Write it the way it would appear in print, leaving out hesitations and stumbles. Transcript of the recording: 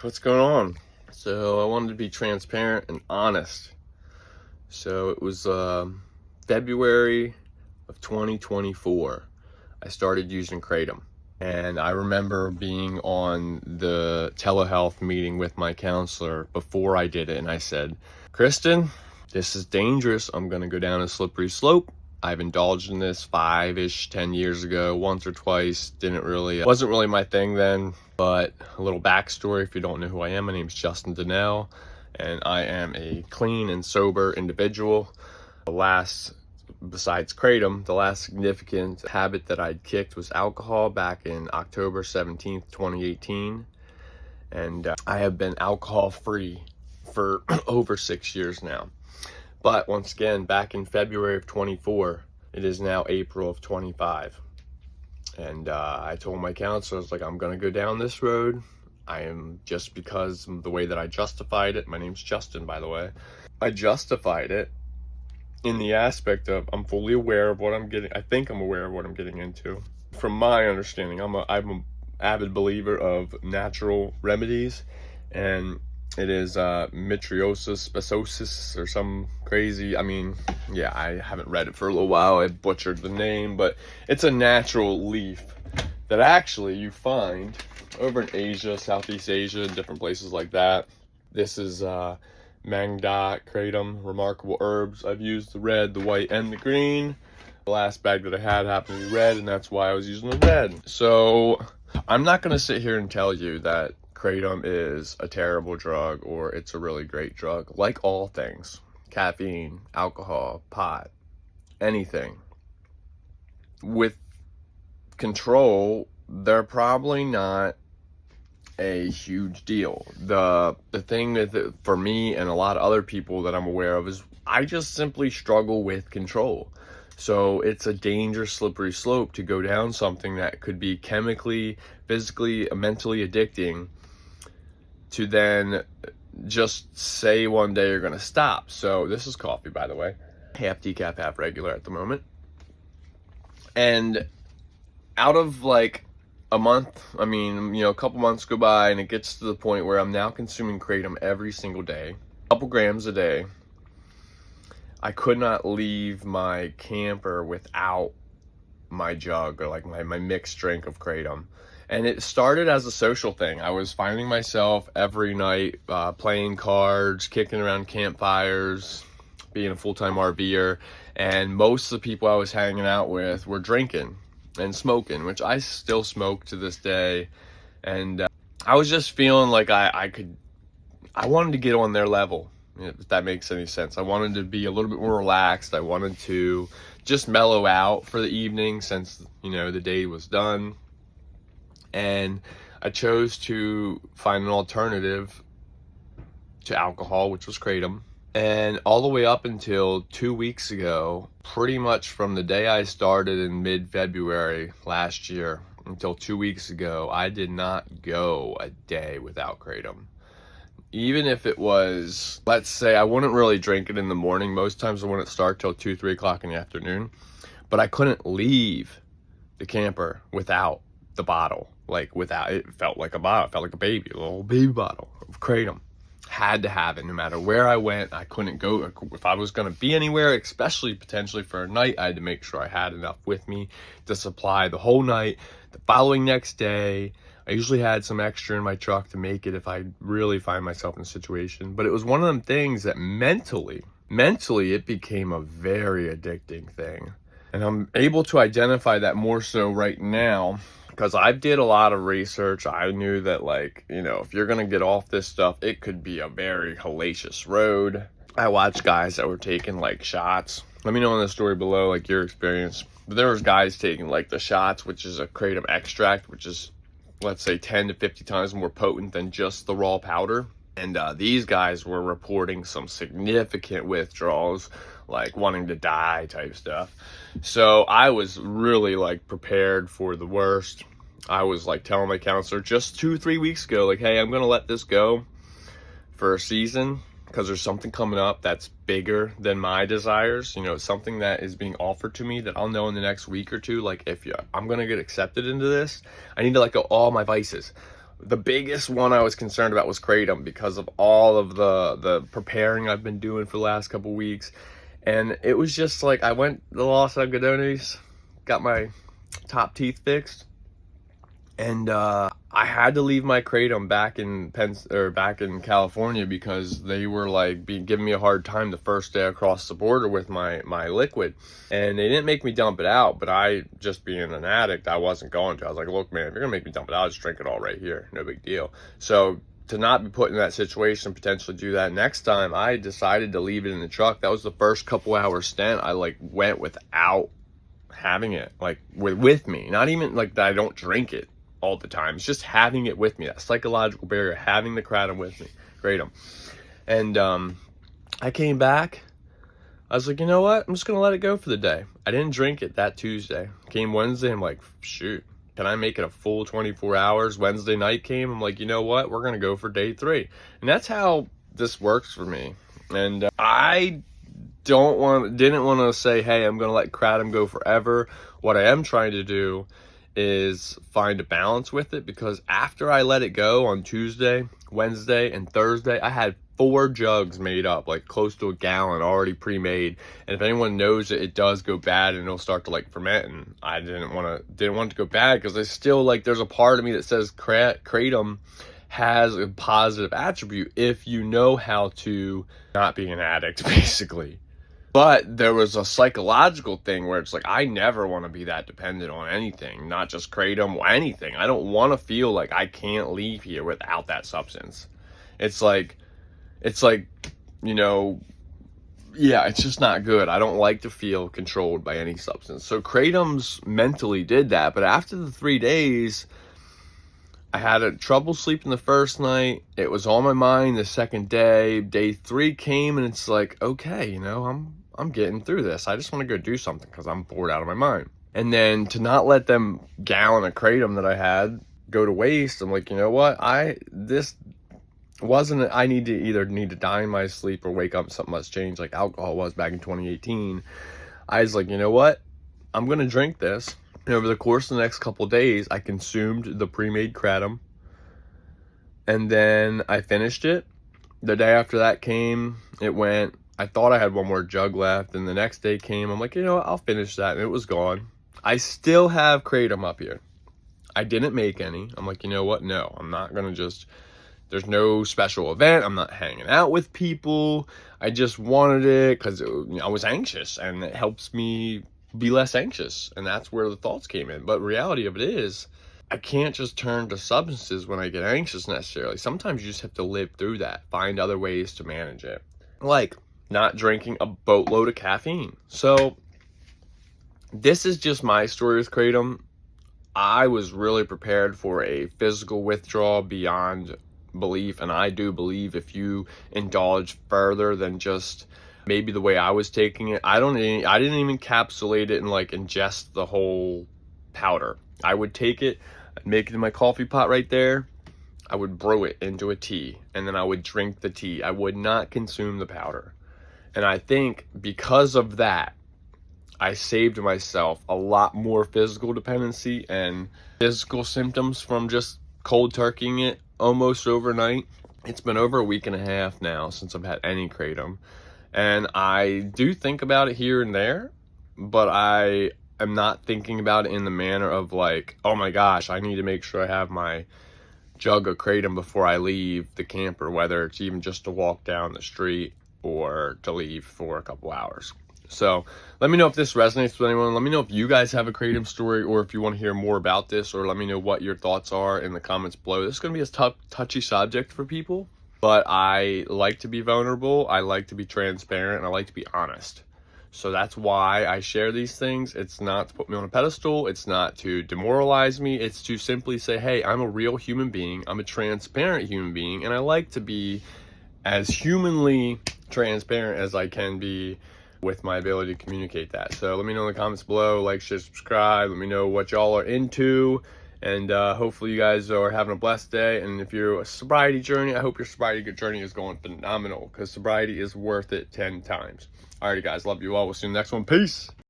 what's going on? So I wanted to be transparent and honest. So it was February of 2024. I started using Kratom. And I remember being on the telehealth meeting with my counselor before I did it. And I said, Kristen, this is dangerous. I'm going to go down a slippery slope. I've indulged in this 10 years ago, once or twice. Wasn't really my thing then. But a little backstory, if you don't know who I am, my name is Justin Donnell, and I am a clean and sober individual. Besides Kratom, the last significant habit that I'd kicked was alcohol back in October 17th, 2018. And I have been alcohol-free for over 6 years now. But once again, back in February of 24, it is now April of 25. And I told my counselor, I was like, I'm going to go down this road. Just because of the way that I justified it. My name's Justin, by the way. I justified it in the aspect of I'm fully aware of what I'm getting. I think I'm aware of what I'm getting into. From my understanding, I'm an avid believer of natural remedies. And it is mitriosis, spesosis, or some crazy, I haven't read it for a little while. I butchered the name, but it's a natural leaf that actually you find over in Asia, Southeast Asia, different places like that. This is Mangda Kratom, remarkable herbs. I've used the red, the white, and the green. The last bag that I had happened to be red, and that's why I was using the red. So I'm not going to sit here and tell you that Kratom is a terrible drug or it's a really great drug. Like all things, caffeine, alcohol, pot, anything. With control, they're probably not a huge deal. The thing that for me and a lot of other people that I'm aware of is I just simply struggle with control. So it's a dangerous slippery slope to go down something that could be chemically, physically, mentally addicting, to then just say one day you're going to stop. So this is coffee, by the way. Half decaf, half regular at the moment. And out of like a month, a couple months go by and it gets to the point where I'm now consuming Kratom every single day. A couple grams a day. I could not leave my camper without my jug or like my mixed drink of Kratom. And it started as a social thing. I was finding myself every night playing cards, kicking around campfires, being a full-time RVer. And most of the people I was hanging out with were drinking and smoking, which I still smoke to this day. And I was just feeling like I wanted to get on their level, if that makes any sense. I wanted to be a little bit more relaxed. I wanted to just mellow out for the evening since, the day was done. And I chose to find an alternative to alcohol, which was Kratom. And all the way up until 2 weeks ago, pretty much from the day I started in mid-February last year until 2 weeks ago, I did not go a day without Kratom. Even if it was, let's say, I wouldn't really drink it in the morning. Most times I wouldn't start till 2, 3 o'clock in the afternoon. But I couldn't leave the camper without the bottle. It felt like a bottle. It felt like a little baby bottle of Kratom. Had to have it no matter where I went. I couldn't go. If I was going to be anywhere, especially potentially for a night, I had to make sure I had enough with me to supply the whole night. The following next day, I usually had some extra in my truck to make it if I really find myself in a situation. But it was one of them things that mentally it became a very addicting thing. And I'm able to identify that more so right now because I did a lot of research. I knew that, if you're going to get off this stuff, it could be a very hellacious road. I watched guys that were taking, shots. Let me know in the story below, your experience. But there was guys taking, the shots, which is a Kratom extract, which is, let's say, 10 to 50 times more potent than just the raw powder. And these guys were reporting some significant withdrawals, wanting to die type stuff. So I was really prepared for the worst. I was telling my counselor just 2-3 weeks ago, hey, I'm going to let this go for a season because there's something coming up that's bigger than my desires. Something that is being offered to me that I'll know in the next week or two. If I'm going to get accepted into this, I need to let go all my vices. the biggest one I was concerned about was Kratom because of all of the preparing I've been doing for the last couple weeks. And it was just like, I went to Los Algodones, got my top teeth fixed, and I had to leave my Kratom back in California because they were like giving me a hard time the first day across the border with my liquid, and they didn't make me dump it out. But I, just being an addict, I wasn't going to. I was like, look, man, if you're gonna make me dump it out, I'll just drink it all right here, no big deal. So to not be put in that situation, potentially do that next time, I decided to leave it in the truck. That was the first couple hours stint. I like went without having it, like with me. Not even like that I don't drink it all the time. It's just having it with me, that psychological barrier, having the Kratom with me. Kratom. And I came back. I was like, you know what? I'm just gonna let it go for the day. I didn't drink it that Tuesday. Came Wednesday, I'm like, shoot, can I make it a full 24 hours? Wednesday night came, I'm like, you know what? We're gonna go for day 3. And that's how this works for me. And I didn't want to say, hey, I'm gonna let Kratom go forever. What I am trying to do is find a balance with it, because after I let it go on Tuesday, Wednesday, and Thursday, I had 4 jugs made up, like close to a gallon already pre-made. And if anyone knows it, it does go bad and it'll start to like ferment. And I didn't want it to go bad, because I still like, there's a part of me that says Kratom has a positive attribute if you know how to not be an addict, basically. But there was a psychological thing where it's like, I never want to be that dependent on anything, not just Kratom or anything. I don't want to feel like I can't leave here without that substance. It's like, you know, yeah, it's just not good. I don't like to feel controlled by any substance. So Kratom's mentally did that. But after the 3 days, I had trouble sleeping the first night. It was on my mind the second day. Day 3 came, and it's like, okay, you know, I'm getting through this. I just want to go do something because I'm bored out of my mind. And then to not let them gallon of Kratom that I had go to waste, I'm like, you know what? This wasn't, I need to die in my sleep or wake up and something must change, like alcohol was back in 2018. I was like, you know what? I'm going to drink this. And over the course of the next couple days, I consumed the pre-made Kratom. And then I finished it. The day after that came, it went. I thought I had 1 more jug left, and the next day came. I'm like, you know what, I'll finish that, and it was gone. I still have Kratom up here. I didn't make any. I'm like, you know what, no, I'm not gonna just, there's no special event, I'm not hanging out with people. I just wanted it because I was anxious, and it helps me be less anxious, and that's where the thoughts came in. But reality of it is, I can't just turn to substances when I get anxious necessarily. Sometimes you just have to live through that, find other ways to manage it. Like not drinking a boatload of caffeine. So this is just my story with Kratom. I was really prepared for a physical withdrawal beyond belief, and I do believe if you indulge further than just maybe the way I was taking it, I didn't even encapsulate it and like ingest the whole powder. I would take it, I'd make it in my coffee pot right there. I would brew it into a tea, and then I would drink the tea. I would not consume the powder. And I think because of that, I saved myself a lot more physical dependency and physical symptoms from just cold turkeying it almost overnight. It's been over a week and a half now since I've had any Kratom. And I do think about it here and there, but I am not thinking about it in the manner of like, oh my gosh, I need to make sure I have my jug of Kratom before I leave the camper, whether it's even just to walk down the street or to leave for a couple hours. So let me know if this resonates with anyone. Let me know if you guys have a Kratom story, or if you want to hear more about this, or let me know what your thoughts are in the comments below. This is going to be a touchy subject for people, but I like to be vulnerable. I like to be transparent, and I like to be honest. So that's why I share these things. It's not to put me on a pedestal. It's not to demoralize me. It's to simply say, hey, I'm a real human being. I'm a transparent human being, and I like to be as humanly transparent as I can be with my ability to communicate that. So let me know in the comments below, like, share, subscribe. Let me know what y'all are into, and hopefully you guys are having a blessed day. And if you're a sobriety journey, I hope your sobriety journey is going phenomenal, because sobriety is worth it 10 times. Alrighty guys, love you all. We'll see you in the next one. Peace.